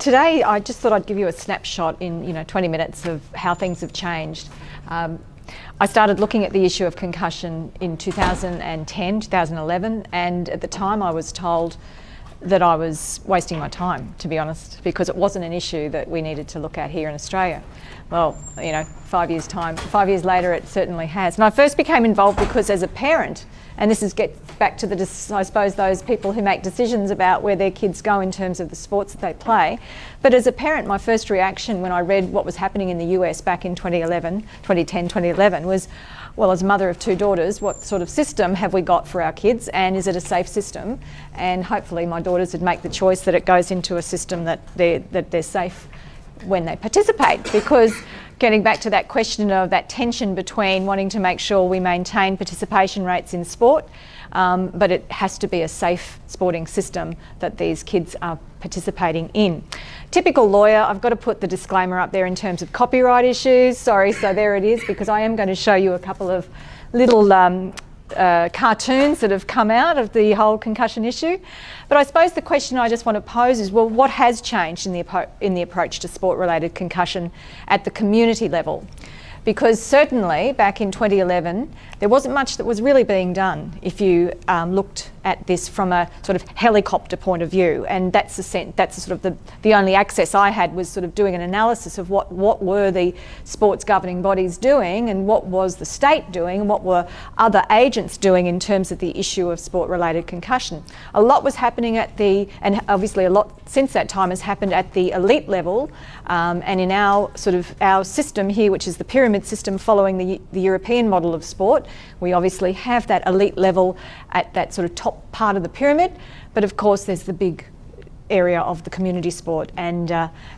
Today I just thought I'd give you a snapshot in 20 minutes of how things have changed. I started looking at the issue of concussion in 2010, 2011, and at the time I was told that I was wasting my time, to be honest, because it wasn't an issue that we needed to look at here in Australia. Well, 5 years later it certainly has. And I first became involved because as a parent, and this gets back to I suppose those people who make decisions about where their kids go in terms of the sports that they play. But as a parent, my first reaction when I read what was happening in the US back in 2010, 2011 was, well, as a mother of two daughters, what sort of system have we got for our kids, and is it a safe system? And hopefully my daughters would make the choice that it goes into a system that they're safe when they participate, because getting back to that question of that tension between wanting to make sure we maintain participation rates in sport, but it has to be a safe sporting system that these kids are participating in. Typical lawyer, I've got to put the disclaimer up there in terms of copyright issues. Sorry, so there it is, because I am going to show you a couple of little cartoons that have come out of the whole concussion issue. But I suppose the question I just want to pose is, well, what has changed in the approach to sport-related concussion at the community level? Because certainly back in 2011 there wasn't much that was really being done if you looked at this from a sort of helicopter point of view, and that's sort of the only access I had was sort of doing an analysis of what were the sports governing bodies doing, and what was the state doing, and what were other agents doing in terms of the issue of sport-related concussion. A lot was happening and obviously a lot since that time has happened at the elite level, and in our system here, which is the pyramid system following the European model of sport, we obviously have that elite level at that sort of top part of the pyramid, but of course there's the big area of the community sport, and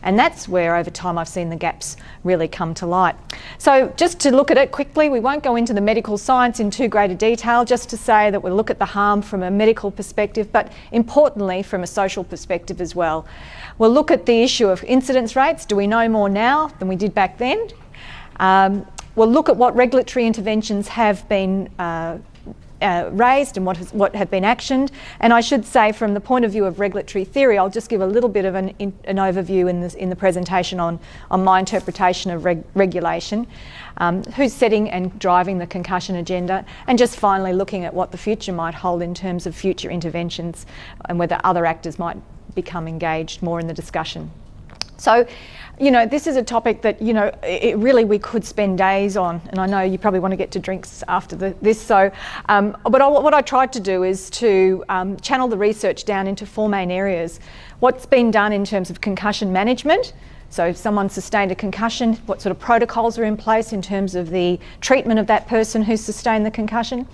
that's where over time I've seen the gaps really come to light. So just to look at it quickly, we won't go into the medical science in too great a detail, just to say that we'll look at the harm from a medical perspective, but importantly from a social perspective as well. We'll look at the issue of incidence rates. Do we know more now than we did back then? We'll look at what regulatory interventions have been raised and what have been actioned. And I should say, from the point of view of regulatory theory, I'll just give a little bit of an overview in the presentation on my interpretation of regulation, who's setting and driving the concussion agenda, and just finally looking at what the future might hold in terms of future interventions and whether other actors might become engaged more in the discussion. So, this is a topic that, we could spend days on, and I know you probably want to get to drinks after this, so, what I tried to do is to channel the research down into four main areas. What's been done in terms of concussion management, so if someone sustained a concussion, what sort of protocols are in place in terms of the treatment of that person who's sustained the concussion,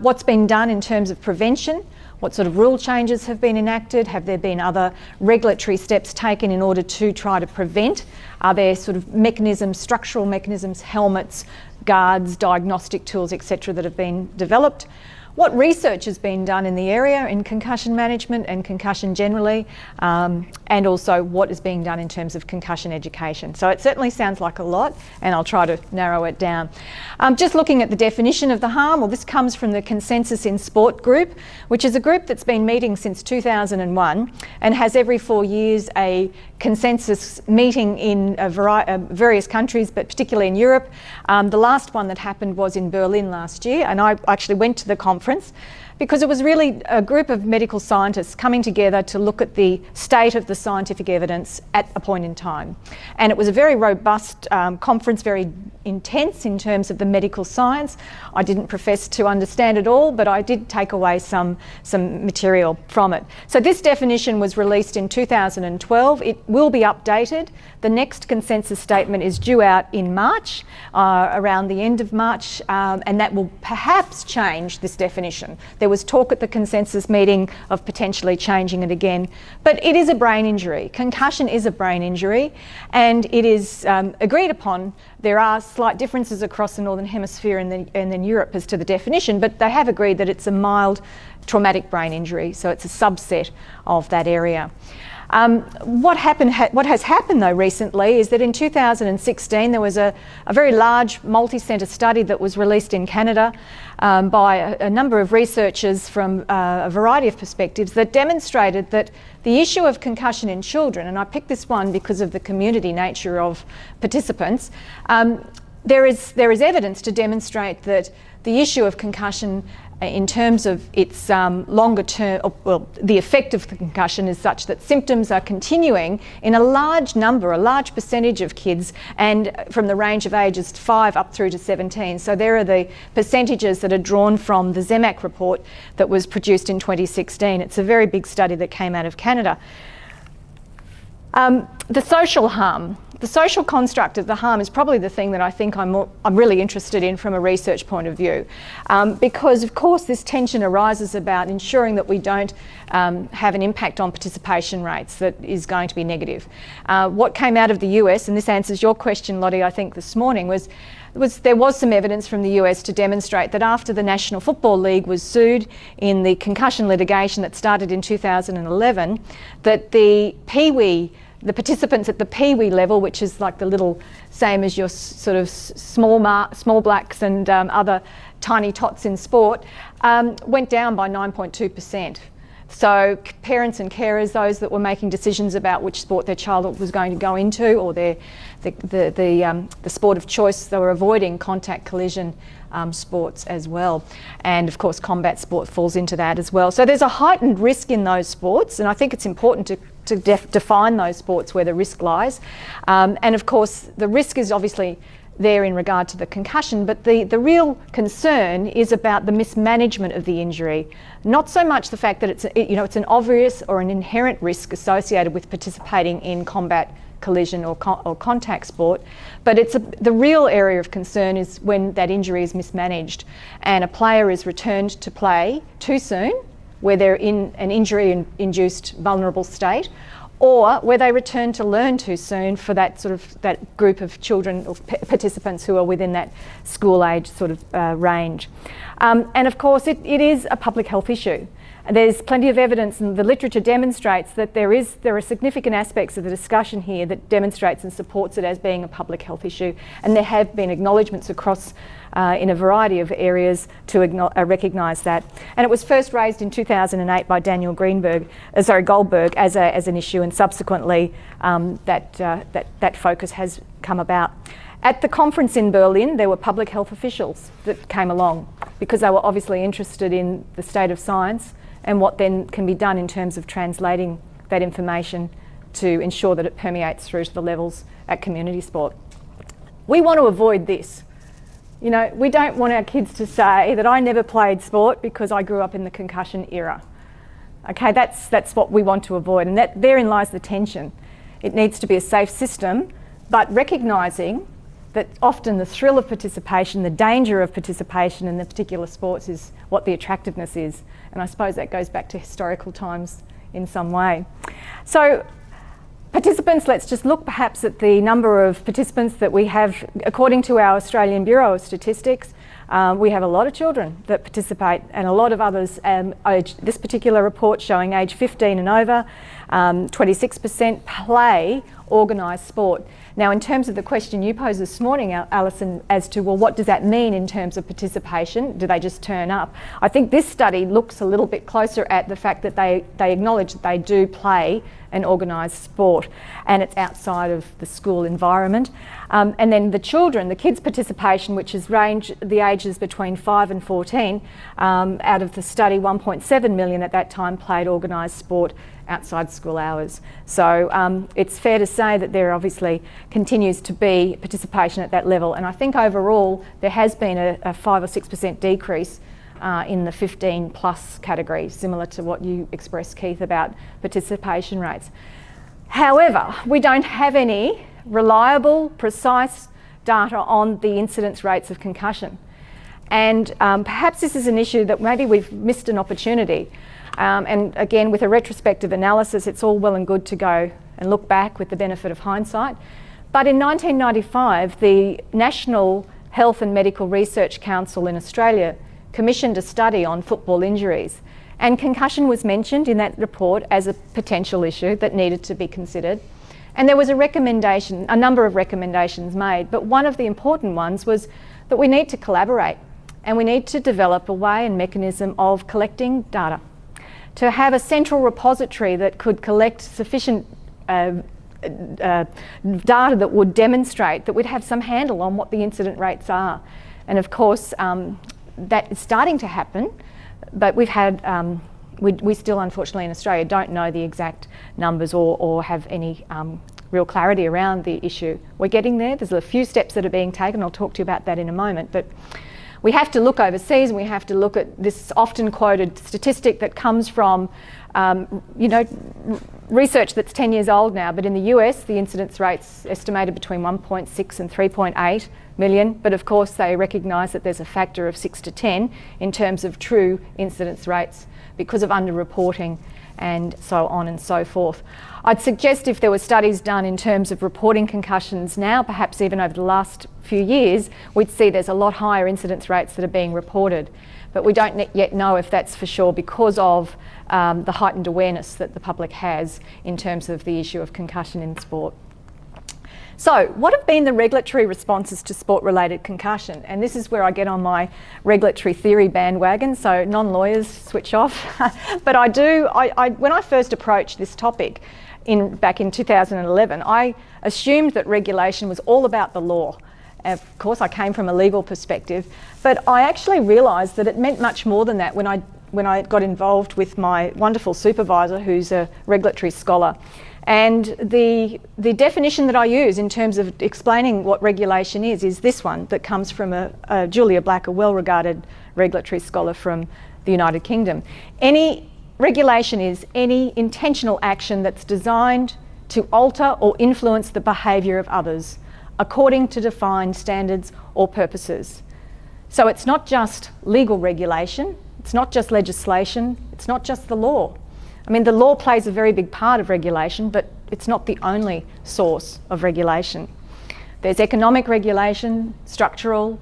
what's been done in terms of prevention, what sort of rule changes have been enacted? Have there been other regulatory steps taken in order to try to prevent? Are there sort of mechanisms, structural mechanisms, helmets, guards, diagnostic tools, etc., that have been developed? What research has been done in the area in concussion management and concussion generally, and also what is being done in terms of concussion education. So it certainly sounds like a lot, and I'll try to narrow it down. Just looking at the definition of the harm, well, this comes from the Consensus in Sport group, which is a group that's been meeting since 2001 and has every 4 years a consensus meeting in various countries, but particularly in Europe. The last one that happened was in Berlin last year, and I actually went to the conference because it was really a group of medical scientists coming together to look at the state of the scientific evidence at a point in time. And it was a very robust conference, very intense in terms of the medical science. I didn't profess to understand it all, but I did take away some material from it. So this definition was released in 2012. It will be updated. The next consensus statement is due out in March, around the end of March, and that will perhaps change this definition. There was talk at the consensus meeting of potentially changing it again, but it is a brain injury. Concussion is a brain injury, and it is agreed upon. There are slight differences across the Northern Hemisphere and then Europe as to the definition, but they have agreed that it's a mild traumatic brain injury, so it's a subset of that area. What has happened though recently is that in 2016 there was a very large multi-centre study that was released in Canada by a number of researchers from a variety of perspectives that demonstrated that the issue of concussion in children, and I picked this one because of the community nature of participants, there is evidence to demonstrate that the issue of concussion in terms of its longer term, well, the effect of the concussion is such that symptoms are continuing in a large percentage of kids, and from the range of ages 5 up through to 17. So there are the percentages that are drawn from the ZEMAC report that was produced in 2016. It's a very big study that came out of Canada. The social harm. The social construct of the harm is probably the thing that I think I'm really interested in from a research point of view, because of course this tension arises about ensuring that we don't have an impact on participation rates that is going to be negative. What came out of the US, and this answers your question, Lottie, I think this morning, there was some evidence from the US to demonstrate that after the National Football League was sued in the concussion litigation that started in 2011, that the participants at the Pee-wee level, which is like the little, same as your sort of small blacks and other tiny tots in sport, went down by 9.2%. So parents and carers, those that were making decisions about which sport their child was going to go into, or the sport of choice, they were avoiding contact collision sports as well. And of course combat sport falls into that as well. So there's a heightened risk in those sports, and I think it's important to define those sports where the risk lies. And of course the risk is obviously there in regard to the concussion, but the real concern is about the mismanagement of the injury. Not so much the fact that it's an obvious or an inherent risk associated with participating in combat collision or contact sport, but the real area of concern is when that injury is mismanaged and a player is returned to play too soon, where they're in an injury-induced vulnerable state, or where they return to learn too soon for that group of children or participants who are within that school age sort of range. And of course it is a public health issue. There's plenty of evidence, and the literature demonstrates that there are significant aspects of the discussion here that demonstrates and supports it as being a public health issue, and there have been acknowledgements across in a variety of areas to recognise that. And it was first raised in 2008 by Daniel Goldberg as an issue, and subsequently that focus has come about. At the conference in Berlin, there were public health officials that came along because they were obviously interested in the state of science and what then can be done in terms of translating that information to ensure that it permeates through to the levels at community sport. We want to avoid this. You know, we don't want our kids to say that I never played sport because I grew up in the concussion era. Okay, that's what we want to avoid, and therein lies the tension. It needs to be a safe system, but recognising that often the thrill of participation, the danger of participation in the particular sports is what the attractiveness is. And I suppose that goes back to historical times in some way. So participants, let's just look perhaps at the number of participants that we have. According to our Australian Bureau of Statistics, we have a lot of children that participate, and a lot of others, this particular report showing age 15 and over, 26% play organised sport. Now, in terms of the question you posed this morning, Alison, as to, well, what does that mean in terms of participation? Do they just turn up? I think this study looks a little bit closer at the fact that they acknowledge that they do play an organised sport, and it's outside of the school environment. And then the kids' participation, which has ranged the ages between 5 and 14, out of the study, 1.7 million at that time played organised sport outside school hours. So it's fair to say that there obviously continues to be participation at that level, and I think overall there has been a 5 or 6% decrease in the 15 plus category, similar to what you expressed, Keith, about participation rates. However, we don't have any reliable, precise data on the incidence rates of concussion, and perhaps this is an issue that maybe we've missed an opportunity. And again, with a retrospective analysis, it's all well and good to go and look back with the benefit of hindsight. But in 1995, the National Health and Medical Research Council in Australia commissioned a study on football injuries, And concussion was mentioned in that report as a potential issue that needed to be considered. And there was a number of recommendations made, but one of the important ones was that we need to collaborate and we need to develop a way and mechanism of collecting data, to have a central repository that could collect sufficient data that would demonstrate that we'd have some handle on what the incident rates are. And of course, that is starting to happen, but we've had, we still unfortunately in Australia don't know the exact numbers or have any real clarity around the issue. We're getting there. There's a few steps that are being taken. I'll talk to you about that in a moment. But we have to look overseas, and we have to look at this often quoted statistic that comes from, research that's 10 years old now. But in the US, the incidence rate's estimated between 1.6 and 3.8 million. But of course, they recognise that there's a factor of 6 to 10 in terms of true incidence rates because of underreporting and so on and so forth. I'd suggest if there were studies done in terms of reporting concussions now, perhaps even over the last few years, we'd see there's a lot higher incidence rates that are being reported. But we don't yet know if that's for sure because of the heightened awareness that the public has in terms of the issue of concussion in sport. So, what have been the regulatory responses to sport-related concussion? And this is where I get on my regulatory theory bandwagon, so non-lawyers switch off. But when I first approached this topic back in 2011, I assumed that regulation was all about the law. Of course, I came from a legal perspective, but I actually realised that it meant much more than that when I got involved with my wonderful supervisor, who's a regulatory scholar. And the definition that I use in terms of explaining what regulation is this one that comes from Julia Black, a well-regarded regulatory scholar from the United Kingdom. Any regulation is any intentional action that's designed to alter or influence the behaviour of others according to defined standards or purposes. So it's not just legal regulation, it's not just legislation, it's not just the law. I mean, the law plays a very big part of regulation, but it's not the only source of regulation. There's economic regulation, structural,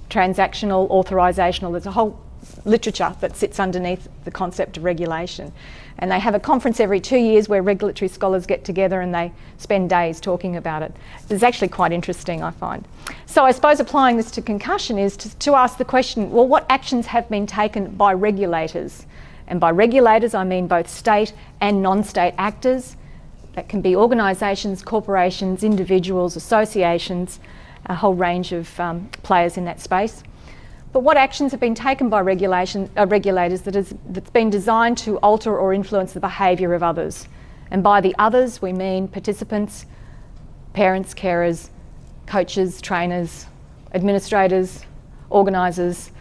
transactional, authorisational. There's a whole literature that sits underneath the concept of regulation. And they have a conference every 2 years where regulatory scholars get together and they spend days talking about it. It's actually quite interesting, I find. So I suppose applying this to concussion is to ask the question, well, what actions have been taken by regulators? And by regulators, I mean both state and non-state actors. That can be organisations, corporations, individuals, associations, a whole range of players in that space. But what actions have been taken by regulators that's been designed to alter or influence the behaviour of others? And by the others, we mean participants, parents, carers, coaches, trainers, administrators, organisers,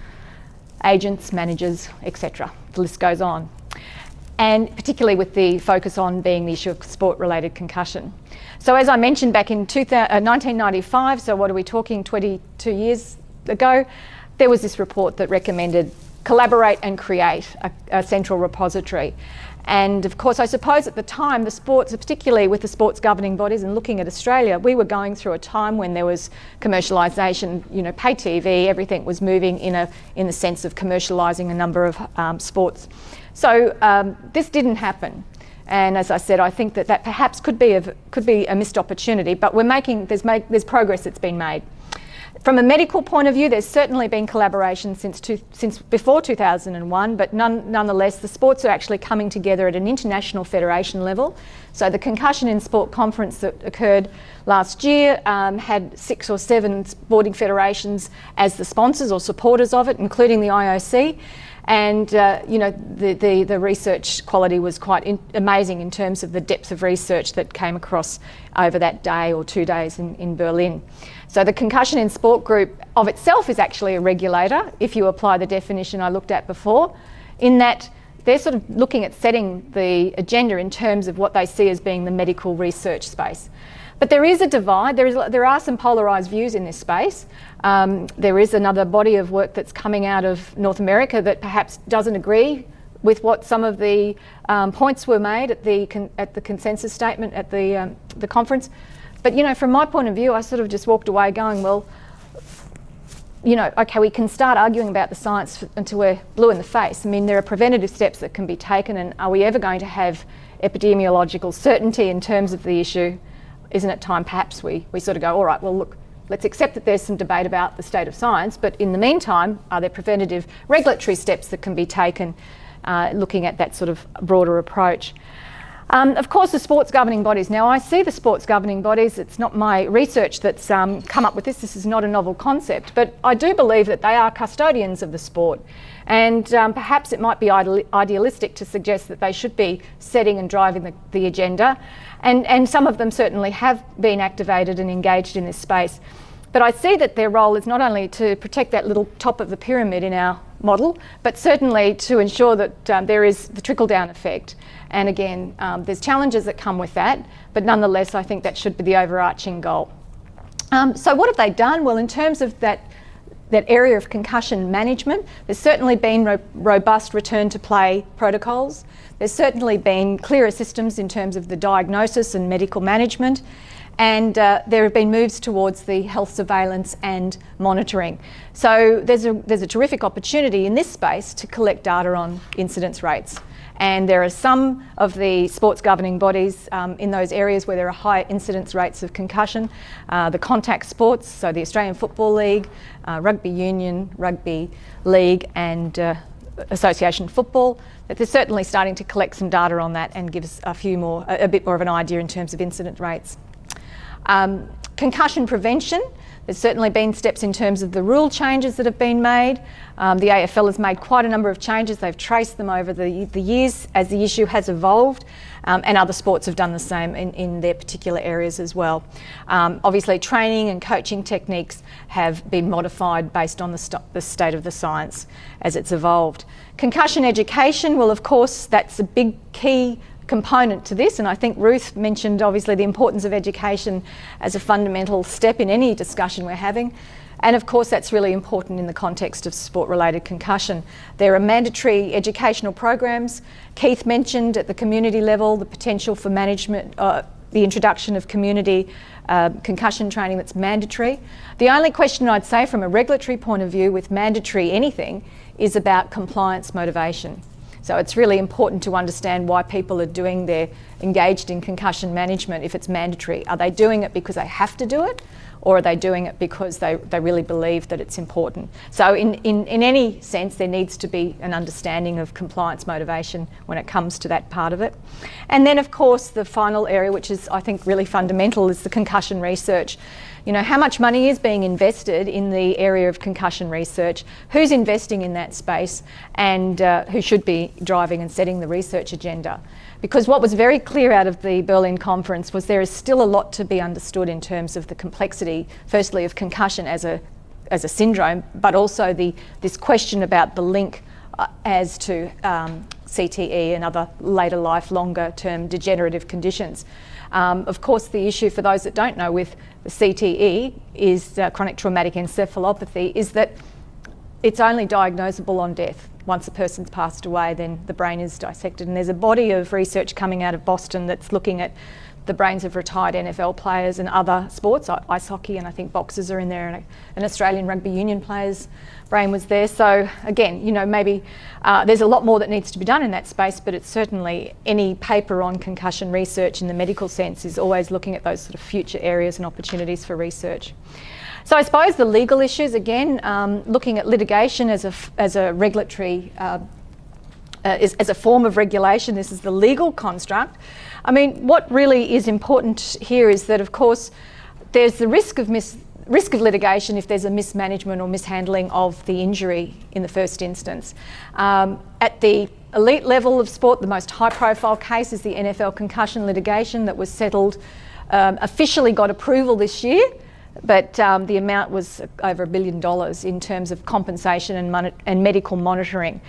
agents, managers, etc. The list goes on. And particularly with the focus on being the issue of sport-related concussion. So as I mentioned back in 1995, so what are we talking, 22 years ago, there was this report that recommended collaborate and create a central repository. And of course, I suppose at the time, the sports, particularly with the sports governing bodies and looking at Australia, we were going through a time when there was commercialisation, pay TV, everything was moving in the sense of commercialising a number of sports. So this didn't happen. And as I said, I think that perhaps could be a missed opportunity, but there's progress that's been made. From a medical point of view, there's certainly been collaboration since before 2001, but nonetheless, the sports are actually coming together at an international federation level. So the Concussion in Sport conference that occurred last year had 6 or 7 sporting federations as the sponsors or supporters of it, including the IOC. And the research quality was quite amazing in terms of the depth of research that came across over that day or 2 days in Berlin. So the Concussion in Sport group of itself is actually a regulator, if you apply the definition I looked at before, in that they're sort of looking at setting the agenda in terms of what they see as being the medical research space. But there is a divide. There are some polarised views in this space. There is another body of work that's coming out of North America that perhaps doesn't agree with what some of the points were made at the consensus statement at the conference. But from my point of view, I sort of just walked away going, well, you know, okay, we can start arguing about the science until we're blue in the face. I mean, there are preventative steps that can be taken, and are we ever going to have epidemiological certainty in terms of the issue? Isn't it time perhaps we sort of go, all right, well, look, let's accept that there's some debate about the state of science, but in the meantime, are there preventative regulatory steps that can be taken looking at that sort of broader approach? Of course, the sports governing bodies. Now, I see the sports governing bodies, it's not my research that's come up with this is not a novel concept, but I do believe that they are custodians of the sport. And perhaps it might be idealistic to suggest that they should be setting and driving the agenda. And some of them certainly have been activated and engaged in this space. But I see that their role is not only to protect that little top of the pyramid in our model, but certainly to ensure that there is the trickle-down effect. And again, there's challenges that come with that, but nonetheless, I think that should be the overarching goal. So what have they done? Well, in terms of that area of concussion management, there's certainly been robust return to play protocols. There's certainly been clearer systems in terms of the diagnosis and medical management. And there have been moves towards the health surveillance and monitoring. So there's a terrific opportunity in this space to collect data on incidence rates. And there are some of the sports governing bodies in those areas where there are high incidence rates of concussion. The contact sports, so the Australian Football League, Rugby Union, Rugby League and Association Football, that they're certainly starting to collect some data on that and give us a bit more of an idea in terms of incident rates. Concussion prevention, there's certainly been steps in terms of the rule changes that have been made. The AFL has made quite a number of changes. They've traced them over the years as the issue has evolved, and other sports have done the same in their particular areas as well. Obviously, training and coaching techniques have been modified based on the state of the science as it's evolved. Concussion education, well, of course, that's a big key component to this, and I think Ruth mentioned obviously the importance of education as a fundamental step in any discussion we're having, and of course that's really important in the context of sport-related concussion. There are mandatory educational programs. Keith mentioned at the community level the potential for management, the introduction of community concussion training that's mandatory. The only question I'd say from a regulatory point of view with mandatory anything is about compliance motivation. So it's really important to understand why people are engaged in concussion management if it's mandatory. Are they doing it because they have to do it, or are they doing it because they really believe that it's important? So in any sense, there needs to be an understanding of compliance motivation when it comes to that part of it. And then, of course, the final area, which is, I think, really fundamental, is the concussion research. You know, how much money is being invested in the area of concussion research, who's investing in that space, and who should be driving and setting the research agenda. Because what was very clear out of the Berlin conference was there is still a lot to be understood in terms of the complexity, firstly, of concussion as a syndrome, but also this question about the link as to CTE and other later life, longer term degenerative conditions. Of course, the issue for those that don't know with the CTE is chronic traumatic encephalopathy, is that it's only diagnosable on death. Once a person's passed away, then the brain is dissected. And there's a body of research coming out of Boston that's looking at the brains of retired NFL players and other sports, ice hockey, and I think boxers are in there, and an Australian rugby union player's brain was there. So again, you know, maybe there's a lot more that needs to be done in that space, but it's certainly any paper on concussion research in the medical sense is always looking at those sort of future areas and opportunities for research. So I suppose the legal issues, again, looking at litigation as a regulatory, as a form of regulation. This is the legal construct. I mean, what really is important here is that, of course, there's the risk of litigation if there's a mismanagement or mishandling of the injury in the first instance. At the elite level of sport, the most high-profile case is the NFL concussion litigation that was settled, officially got approval this year, but the amount was over $1 billion in terms of compensation and medical monitoring.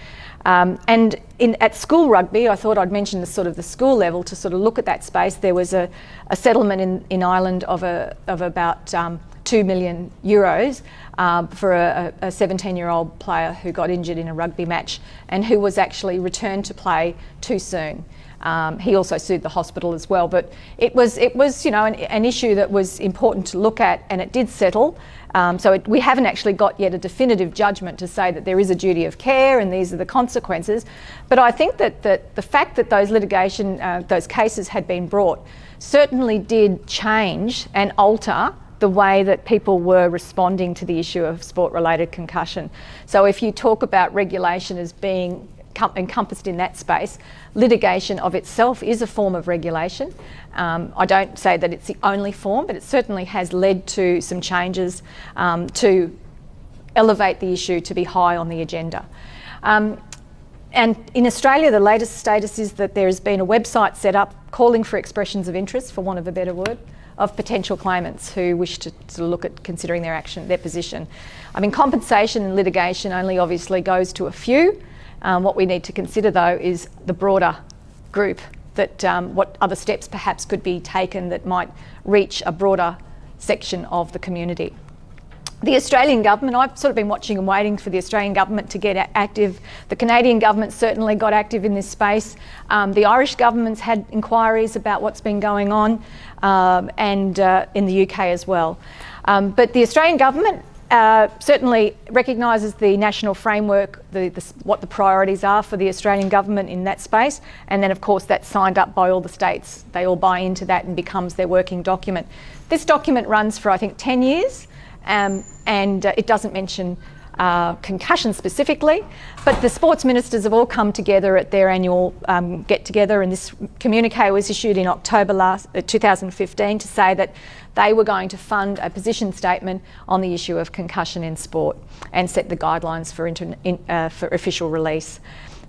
And at school rugby, I thought I'd mention the school level to sort of look at that space. There was a settlement in Ireland of about €2 million for a 17-year-old player who got injured in a rugby match and who was actually returned to play too soon. He also sued the hospital as well, but it was you know, an issue that was important to look at, and it did settle. We haven't actually got yet a definitive judgment to say that there is a duty of care and these are the consequences. But I think that the fact that those cases had been brought certainly did change and alter the way that people were responding to the issue of sport-related concussion. So if you talk about regulation as being encompassed in that space, litigation of itself is a form of regulation. I don't say that it's the only form, but it certainly has led to some changes to elevate the issue to be high on the agenda. And in Australia, the latest status is that there has been a website set up calling for expressions of interest, for want of a better word, of potential claimants who wish to look at considering their position. I mean, compensation and litigation only obviously goes to a few. What we need to consider, though, is the broader group, that what other steps perhaps could be taken that might reach a broader section of the community. The Australian government, I've sort of been watching and waiting for the Australian government to get active. The Canadian government certainly got active in this space. The Irish government's had inquiries about what's been going on, and in the UK as well. But the Australian government certainly recognises the national framework, what the priorities are for the Australian government in that space, and then of course that's signed up by all the states. They all buy into that and becomes their working document. This document runs for I think 10 years, and it doesn't mention concussion specifically, but the sports ministers have all come together at their annual get-together, and this communique was issued in October 2015 to say that they were going to fund a position statement on the issue of concussion in sport and set the guidelines for official release.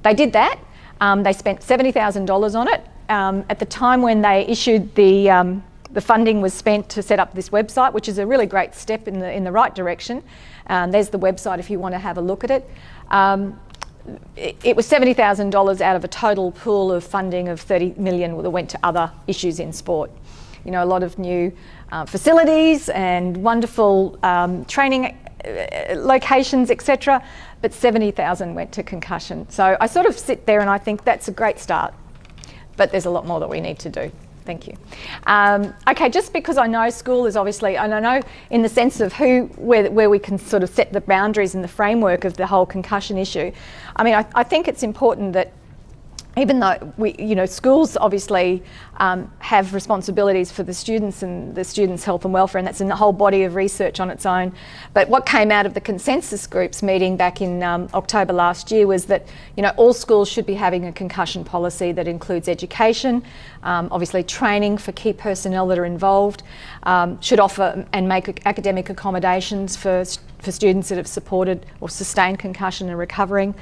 They did that. They spent $70,000 on it. At the time when they issued the funding was spent to set up this website, which is a really great step in the right direction. There's the website if you want to have a look at it. It was $70,000 out of a total pool of funding of $30 million that went to other issues in sport. You know, a lot of new facilities and wonderful training locations, etc. But $70,000 went to concussion. So I sort of sit there and I think that's a great start, but there's a lot more that we need to do. Thank you. Okay, just because I know school is obviously, and I know in the sense of where we can sort of set the boundaries and the framework of the whole concussion issue, I mean, I think it's important that even though schools obviously have responsibilities for the students and the students' health and welfare, and that's in the whole body of research on its own. But what came out of the consensus groups meeting back in October last year was that all schools should be having a concussion policy that includes education, obviously training for key personnel that are involved, should offer and make academic accommodations for students that have supported or sustained concussion and recovering.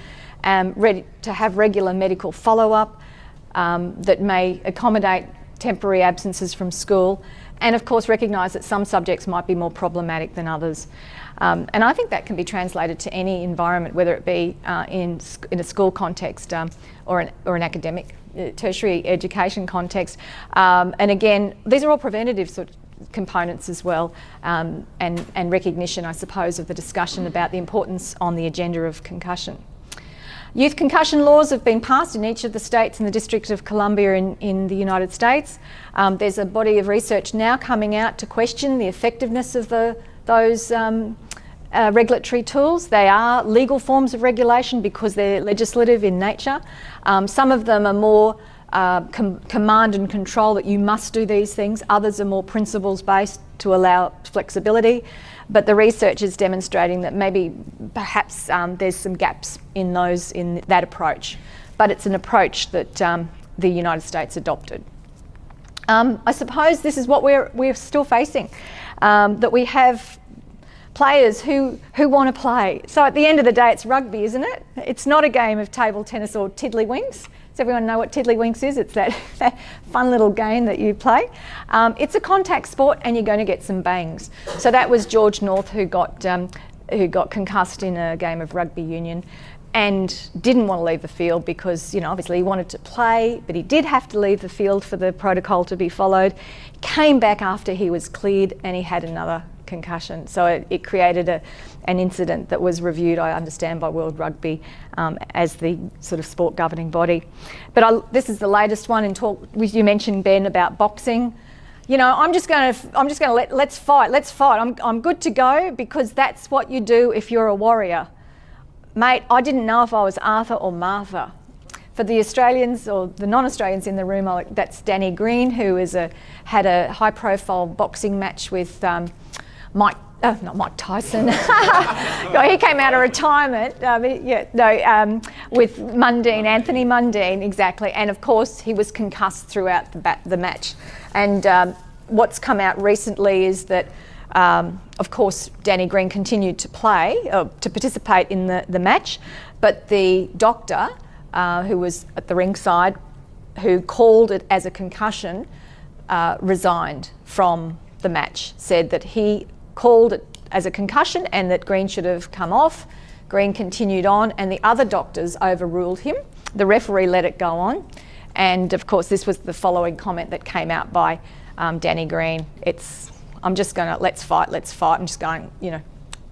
Ready to have regular medical follow-up that may accommodate temporary absences from school, and of course recognise that some subjects might be more problematic than others. And I think that can be translated to any environment, whether it be in a school context or an academic tertiary education context. And again, these are all preventative sort of components as well, and recognition, I suppose, of the discussion about the importance on the agenda of concussion. Youth concussion laws have been passed in each of the states and the District of Columbia in the United States. There's a body of research now coming out to question the effectiveness of those regulatory tools. They are legal forms of regulation because they're legislative in nature. Some of them are more command and control, that you must do these things. Others are more principles based to allow flexibility. But the research is demonstrating that maybe perhaps there's some gaps in that approach. But it's an approach that the United States adopted. I suppose this is what we're still facing, that we have players who want to play. So at the end of the day, it's rugby, isn't it? It's not a game of table tennis or tiddlywinks. Does everyone know what tiddlywinks is? It's that fun little game that you play. It's a contact sport, and you're going to get some bangs. So that was George North, who got concussed in a game of rugby union, and didn't want to leave the field because, obviously he wanted to play, but he did have to leave the field for the protocol to be followed. Came back after he was cleared, and he had another concussion. So it created an incident that was reviewed, I understand, by World Rugby as the sort of sport governing body. But this is the latest one. You mentioned, Ben, about boxing. you know, let's fight. I'm good to go, because that's what you do if you're a warrior. Mate, I didn't know if I was Arthur or Martha. For the Australians or the non-Australians in the room, that's Danny Green, who had a high-profile boxing match with not Mike Tyson. He came out of retirement. With Mundine, Anthony Mundine, exactly. And of course, he was concussed throughout the match. And what's come out recently is that, of course, Danny Green continued to participate in the match, but the doctor, who was at the ringside, who called it as a concussion, resigned from the match, said that he called it as a concussion and that Green should have come off. Green continued on, and the other doctors overruled him. The referee let it go on. And of course, this was the following comment that came out by Danny Green. I'm just going to, let's fight. I'm just going, you know,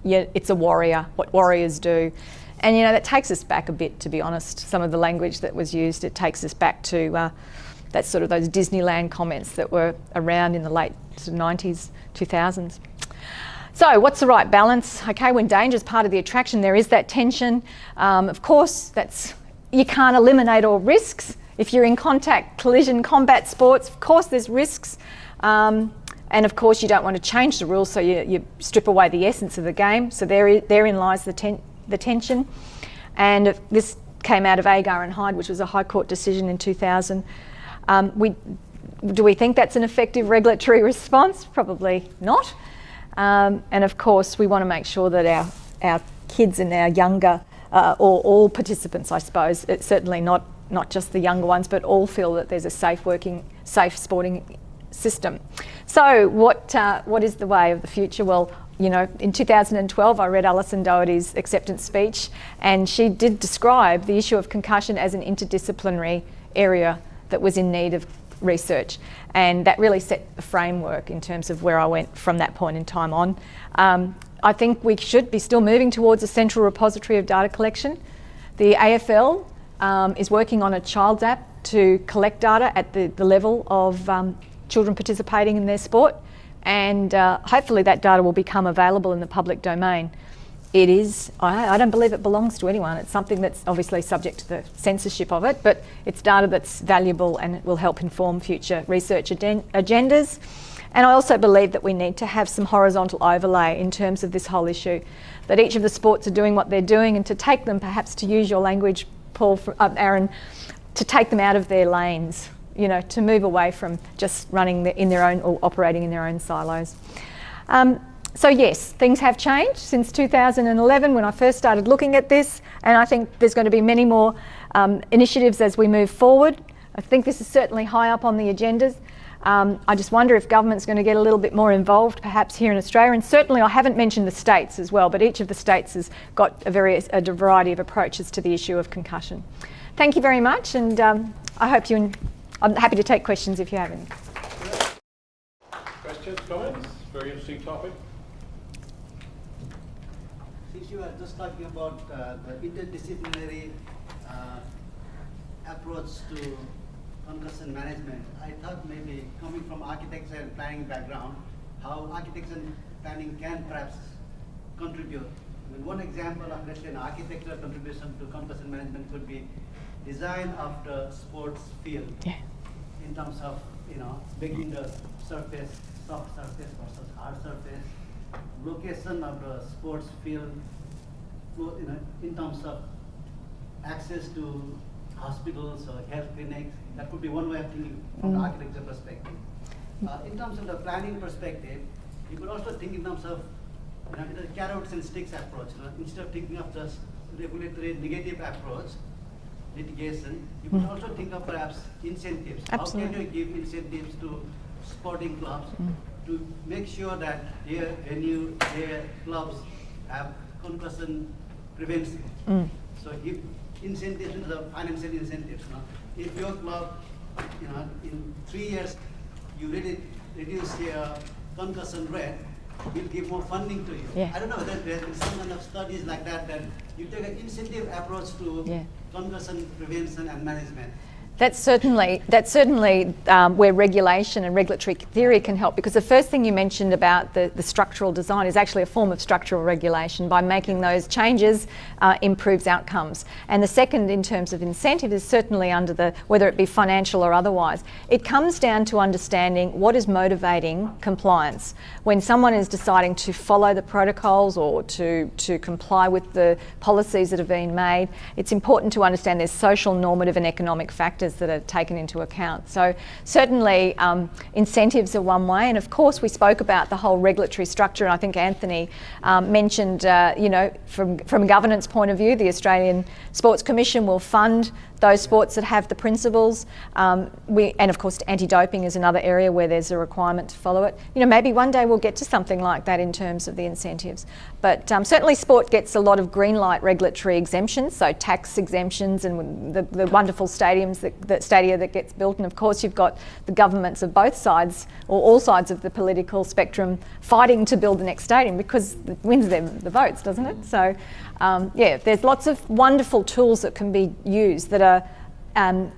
yeah, it's a warrior, what warriors do. And, you know, that takes us back a bit, to be honest. Some of the language that was used, it takes us back to that sort of those Disneyland comments that were around in the late 90s, 2000s. So what's the right balance? Okay, when danger is part of the attraction, there is that tension. Of course, you can't eliminate all risks. If you're in contact, collision, combat sports, of course there's risks. And of course you don't want to change the rules, so you strip away the essence of the game. So therein lies the tension. And this came out of Agar and Hyde, which was a High Court decision in 2000. Do we think that's an effective regulatory response? Probably not. And of course, we want to make sure that our kids and our younger, or all participants, I suppose, it's certainly not just the younger ones, but all feel that there's a safe sporting system. So what is the way of the future? Well, you know, in 2012, I read Alison Doherty's acceptance speech, and she did describe the issue of concussion as an interdisciplinary area that was in need of research, and that really set the framework in terms of where I went from that point in time on. I think we should be still moving towards a central repository of data collection. The AFL is working on a Child's app to collect data at the level of children participating in their sport, and hopefully that data will become available in the public domain. It is, I don't believe it belongs to anyone. It's something that's obviously subject to the censorship of it, but it's data that's valuable and it will help inform future research agendas. And I also believe that we need to have some horizontal overlay in terms of this whole issue, that each of the sports are doing what they're doing, and to take them, perhaps to use your language, Paul, Aaron, to take them out of their lanes, you know, to move away from just running in their own or operating in their own silos. So yes, things have changed since 2011 when I first started looking at this, and I think there's going to be many more initiatives as we move forward. I think this is certainly high up on the agendas. I just wonder if government's going to get a little bit more involved, perhaps here in Australia, and certainly I haven't mentioned the states as well, but each of the states has got a variety of approaches to the issue of concussion. Thank you very much, and I'm happy to take questions if you have any. Questions, comments? Very interesting topic. Since you are just talking about the interdisciplinary approach to concussion management, I thought maybe coming from architecture and planning background, how architecture and planning can perhaps contribute. I mean, one example of, let's say, an architectural contribution to concussion management could be design of the sports field, in terms of, you know, making the surface soft surface versus hard surface, location of the sports field, you know, in terms of access to hospitals or health clinics. That could be one way of thinking from the architecture perspective. In terms of the planning perspective, you could also think in terms of, you know, the carrots and sticks approach. You know, instead of thinking of just regulatory negative approach, litigation, you could also think of perhaps incentives. Absolutely. How can you give incentives to sporting clubs to make sure that their venue, their clubs have concussion prevention? So give incentives in the financial incentives. You know? If your club, you know, in 3 years you really reduce your concussion rate, we'll give more funding to you. Yeah. I don't know whether there's been some kind of studies like that, that you take an incentive approach to concussion prevention and management. That's certainly where regulation and regulatory theory can help, because the first thing you mentioned about the structural design is actually a form of structural regulation. By making those changes, improves outcomes. And the second, in terms of incentive, is certainly under the, whether it be financial or otherwise, it comes down to understanding what is motivating compliance. When someone is deciding to follow the protocols or to comply with the policies that have been made, it's important to understand there's social, normative and economic factors that are taken into account. So certainly incentives are one way, and of course we spoke about the whole regulatory structure, and I think Anthony mentioned, you know, from a governance point of view, the Australian Sports Commission will fund those sports that have the principles. And of course anti-doping is another area where there's a requirement to follow it. You know, maybe one day we'll get to something like that in terms of the incentives. But certainly sport gets a lot of green light regulatory exemptions, so tax exemptions and the wonderful stadiums, that stadia that gets built. And of course you've got the governments of both sides, or all sides of the political spectrum, fighting to build the next stadium, because it wins them the votes, doesn't it? So yeah, there's lots of wonderful tools that can be used that are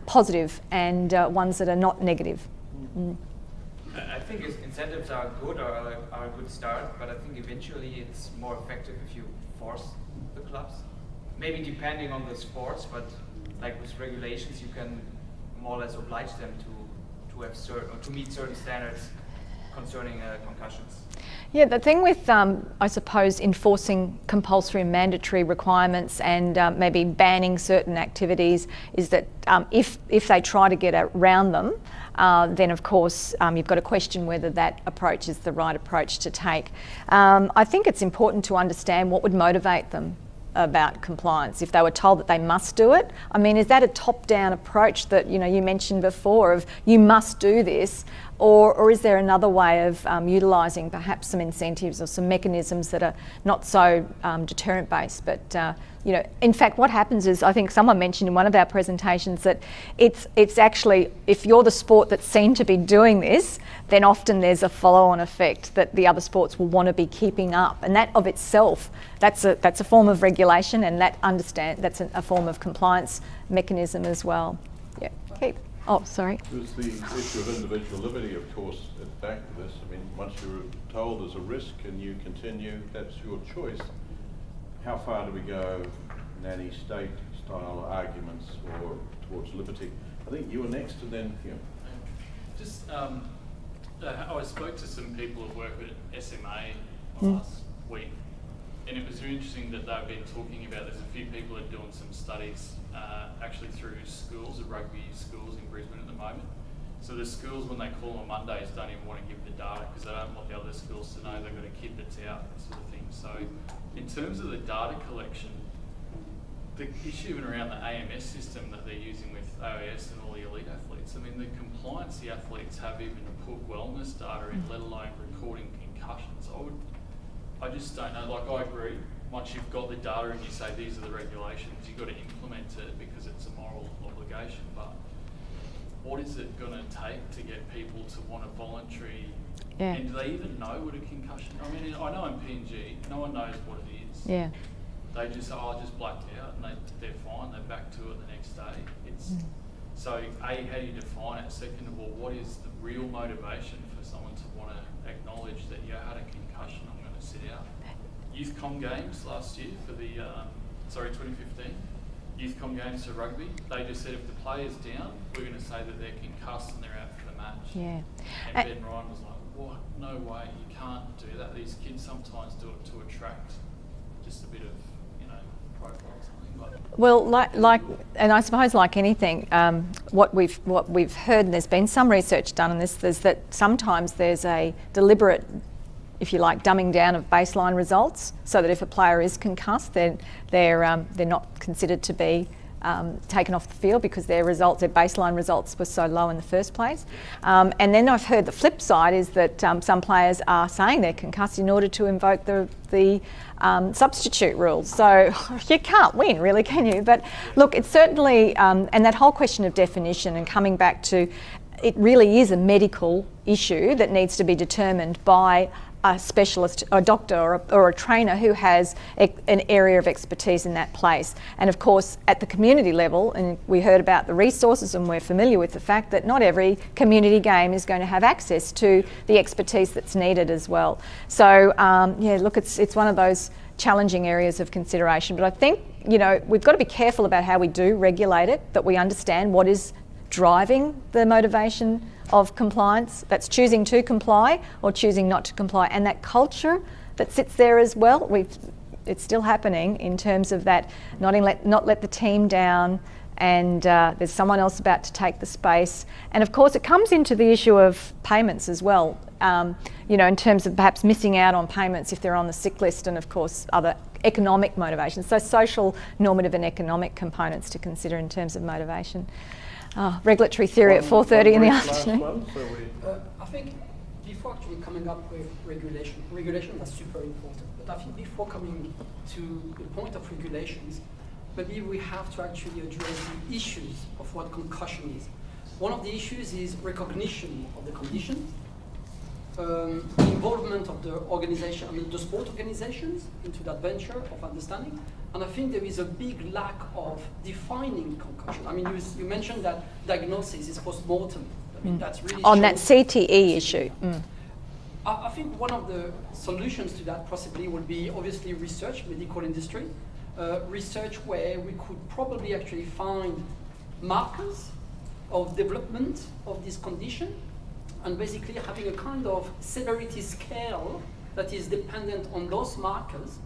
positive and ones that are not negative. Mm. I think incentives are good, or are a good start, but I think eventually it's more effective if you force the clubs. Maybe depending on the sports, but like with regulations, you can more or less oblige them to have certain, or to meet certain standards concerning concussions. Yeah, the thing with, I suppose, enforcing compulsory and mandatory requirements and maybe banning certain activities is that if they try to get around them, then of course you've got to question whether that approach is the right approach to take. I think it's important to understand what would motivate them about compliance. If they were told that they must do it, I mean, is that a top-down approach that, you know, you mentioned before of you must do this, or is there another way of utilising perhaps some incentives or some mechanisms that are not so deterrent-based? But you know, in fact, what happens is, I think someone mentioned in one of our presentations that it's actually, if you're the sport that's seen to be doing this, then often there's a follow-on effect that the other sports will want to be keeping up, and that of itself, that's a form of regulation, and that's a form of compliance mechanism as well. Yeah, keep. Oh, sorry. There's the issue of individual liberty, of course, back to this. I mean, once you're told there's a risk and you continue, that's your choice. How far do we go, nanny state style arguments or towards liberty? I think you were next, and then you. Just, I spoke to some people who work at SMA last week, and it was very interesting that they've been talking about, there's a few people that are doing some studies actually through schools, the rugby schools in Brisbane at the moment. So the schools, when they call on Mondays, don't even want to give the data because they don't want the other schools to know they've got a kid that's out, sort of thing. So in terms of the data collection, the issue around the AMS system that they're using with AIS and all the elite athletes, I mean, the compliance the athletes have even to put wellness data in, let alone recording concussions. I just don't know. Like, I agree. Once you've got the data and you say these are the regulations, you've got to implement it because it's a moral obligation. But what is it going to take to get people to want a voluntary? Yeah. And do they even know what a concussion? I mean, I know in PNG, no one knows what it is. Yeah. They just say, oh, I just blacked out, and they're fine. They're back to it the next day. It's so A, how do you define it? Second of all, what is the real motivation for someone to want to acknowledge that you had a concussion? I'm going to sit out. Youth Com Games last year for the 2015 Youth Com Games for rugby. They just said if the player's down, we're going to say that they're concussed and they're out for the match. Yeah. And Ben Ryan was like, what? No way, you can't do that. These kids sometimes do it to attract just a bit of, you know, profile or something. But well, like, and I suppose like anything, what we've heard, and there's been some research done on this, is that sometimes there's a deliberate, if you like, dumbing down of baseline results, so that if a player is concussed, then they're not considered to be taken off the field because their baseline results were so low in the first place. And then I've heard the flip side is that some players are saying they're concussed in order to invoke the substitute rules. So you can't win, really, can you? But look, it's certainly, and that whole question of definition and coming back to, it really is a medical issue that needs to be determined by a specialist, a doctor or a trainer who has an area of expertise in that place. And of course, at the community level, and we heard about the resources and we're familiar with the fact that not every community game is going to have access to the expertise that's needed as well. So yeah, look, it's one of those challenging areas of consideration. But I think, you know, we've got to be careful about how we do regulate it, that we understand what is driving the motivation of compliance, that's choosing to comply or choosing not to comply, and that culture that sits there as well. It's still happening in terms of that not let the team down, and there's someone else about to take the space. And of course it comes into the issue of payments as well, you know, in terms of perhaps missing out on payments if they're on the sick list, and of course other economic motivations. So social, normative and economic components to consider in terms of motivation. Regulatory theory at 4:30 in the afternoon. I think before actually coming up with regulation is super important. But I think before coming to the point of regulations, maybe we have to actually address the issues of what concussion is. One of the issues is recognition of the condition, involvement of the organization, I mean the sport organizations into that venture of understanding. And I think there is a big lack of defining concussion. I mean, you mentioned that diagnosis is post-mortem. I mean, that's really on that CTE issue. I think one of the solutions to that possibly would be obviously research, medical industry, research where we could probably actually find markers of development of this condition, and basically having a kind of severity scale that is dependent on those markers.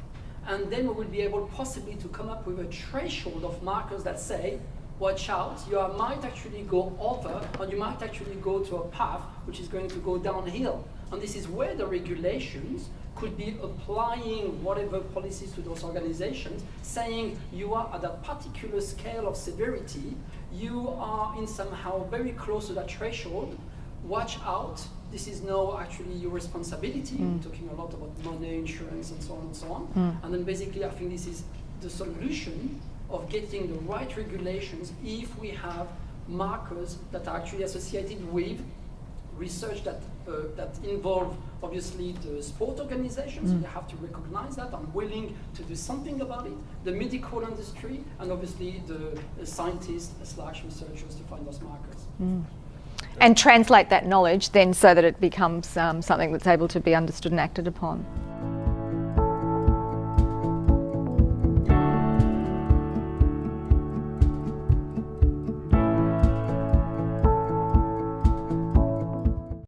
And then we will be able possibly to come up with a threshold of markers that say, watch out, you might actually go over, or you might actually go to a path which is going to go downhill. And this is where the regulations could be applying whatever policies to those organizations, saying you are at a particular scale of severity, you are in somehow very close to that threshold, watch out, this is now actually your responsibility. We're talking a lot about money, insurance, and so on and so on. And then basically I think this is the solution of getting the right regulations if we have markers that are actually associated with research that involve obviously the sport organizations. So they have to recognize that. I'm willing to do something about it. The medical industry, and obviously the scientists / researchers to find those markers. And translate that knowledge then so that it becomes something that's able to be understood and acted upon.